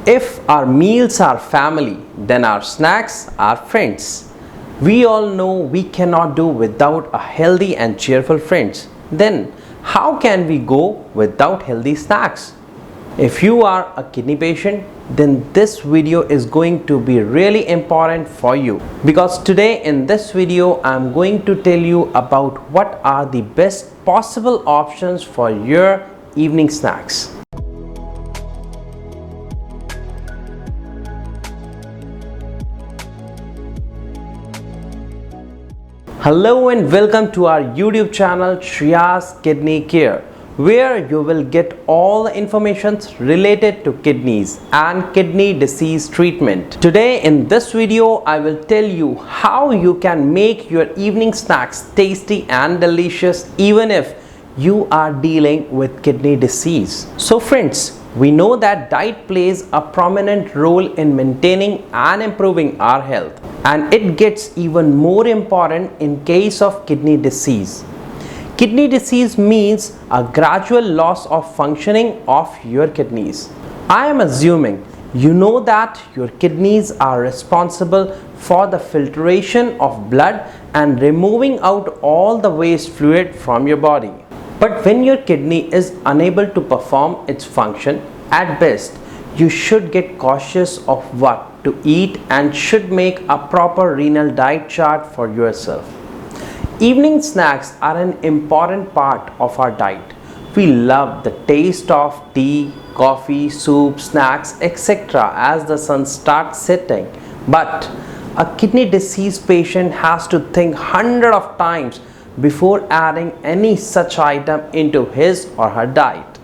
If our meals are family, then our snacks are friends. We all know we cannot do without a healthy and cheerful friends. Then how can we go without healthy snacks? If you are a kidney patient, then this video is going to be really important for you, because today in this video I am going to tell you about what are the best possible options for your evening snacks. Hello and welcome to our YouTube channel Shreyas Kidney Care, where you will get all the information related to kidneys and kidney disease treatment. Today in this video I will tell you how you can make your evening snacks tasty and delicious even if you are dealing with kidney disease. So friends, we know that diet plays a prominent role in maintaining and improving our health, and it gets even more important in case of kidney disease. Kidney disease means a gradual loss of functioning of your kidneys. I am assuming you know that your kidneys are responsible for the filtration of blood and removing out all the waste fluid from your body. But when your kidney is unable to perform its function at best, you should get cautious of what to eat and should make a proper renal diet chart for yourself. Evening snacks are an important part of our diet. We love the taste of tea, coffee, soup, snacks, etc. as the sun starts setting. But a kidney disease patient has to think hundreds of times before adding any such item into his or her diet.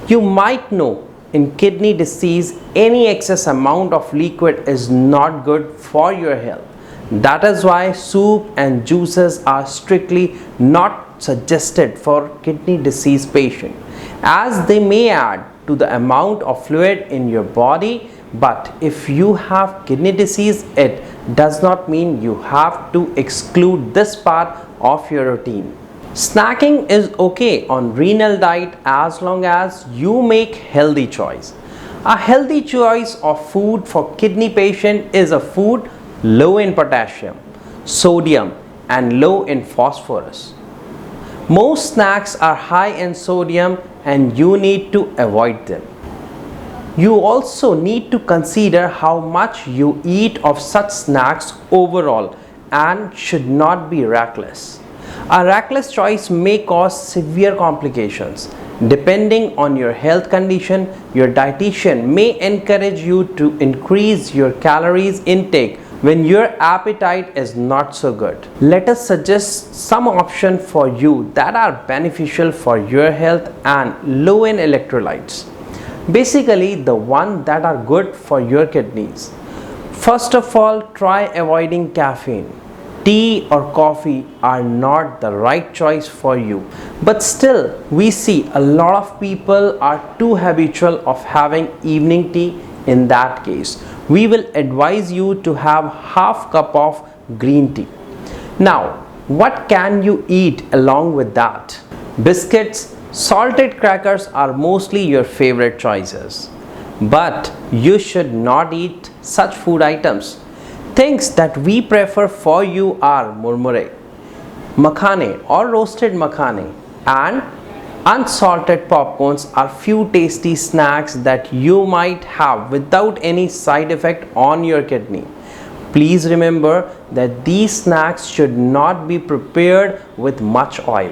You might know in kidney disease any excess amount of liquid is not good for your health. That is why soup and juices are strictly not suggested for kidney disease patient, as they may add to the amount of fluid in your body. But if you have kidney disease, it does not mean you have to exclude this part of your routine. Snacking is okay on renal diet as long as you make healthy choice. A healthy choice of food for kidney patient is a food low in potassium, sodium and low in phosphorus. Most snacks are high in sodium and you need to avoid them. You also need to consider how much you eat of such snacks overall and should not be reckless. A reckless choice may cause severe complications. Depending on your health condition, your dietitian may encourage you to increase your calories intake when your appetite is not so good. Let us suggest some options for you that are beneficial for your health and low in electrolytes. Basically, the ones that are good for your kidneys. First of all, try avoiding caffeine. Tea or coffee are not the right choice for you, but still we see a lot of people are too habitual of having evening tea. In that case, we will advise you to have half cup of green tea. Now, what can you eat along with that? Biscuits, salted crackers are mostly your favorite choices, but you should not eat such food items. Things that we prefer for you are murmure, makhane or roasted makhane, and unsalted popcorns are few tasty snacks that you might have without any side effect on your kidney. Please remember that these snacks should not be prepared with much oil.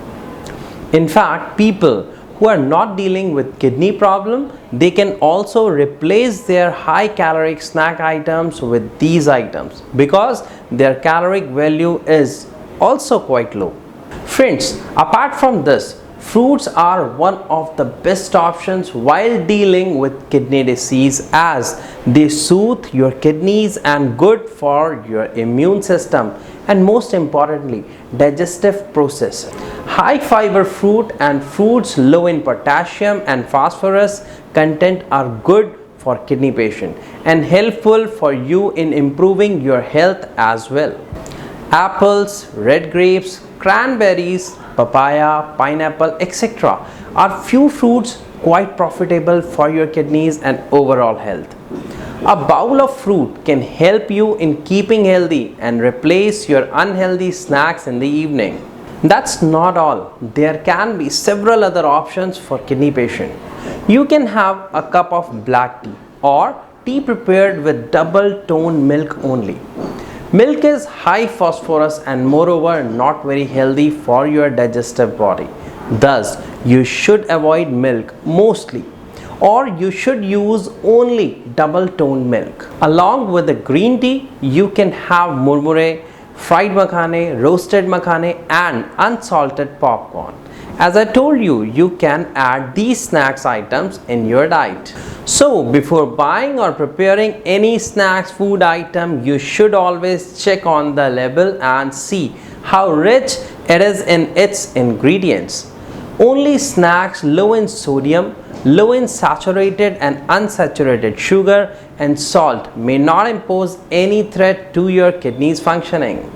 In fact, people who are not dealing with kidney problem, they can also replace their high caloric snack items with these items because their caloric value is also quite low. Friends, apart from this, fruits are one of the best options while dealing with kidney disease, as they soothe your kidneys and good for your immune system and most importantly digestive process. High fiber fruit and fruits low in potassium and phosphorus content are good for kidney patient and helpful for you in improving your health as well. Apples, red grapes, cranberries, papaya, pineapple, etc. are few fruits quite profitable for your kidneys and overall health. A bowl of fruit can help you in keeping healthy and replace your unhealthy snacks in the evening. That's not all. There can be several other options for kidney patient. You can have a cup of black tea or tea prepared with double toned milk only. Milk is high phosphorus and moreover not very healthy for your digestive body. Thus, you should avoid milk mostly, or you should use only double toned milk. Along with the green tea, you can have murmure, fried makhane, roasted makhane and unsalted popcorn. As I told you, you can add these snacks items in your diet. So before buying or preparing any snacks food item, you should always check on the label and see how rich it is in its ingredients. Only snacks low in sodium, low in saturated and unsaturated sugar and salt may not impose any threat to your kidneys functioning.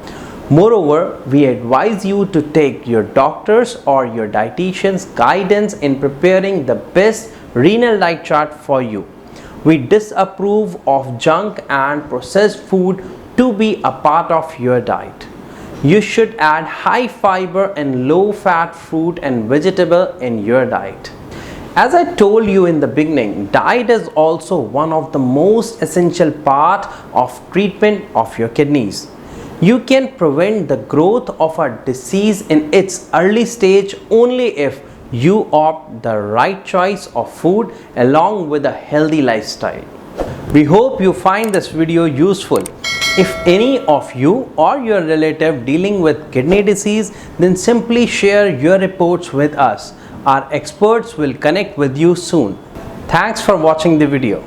Moreover, we advise you to take your doctor's or your dietitian's guidance in preparing the best renal diet chart for you. We disapprove of junk and processed food to be a part of your diet. You should add high fiber and low fat fruit and vegetable in your diet. As I told you in the beginning, diet is also one of the most essential part of treatment of your kidneys. You can prevent the growth of a disease in its early stage only if you opt the right choice of food along with a healthy lifestyle. We hope you find this video useful. If any of you or your relative dealing with kidney disease, then simply share your reports with us. Our experts will connect with you soon. Thanks for watching the video.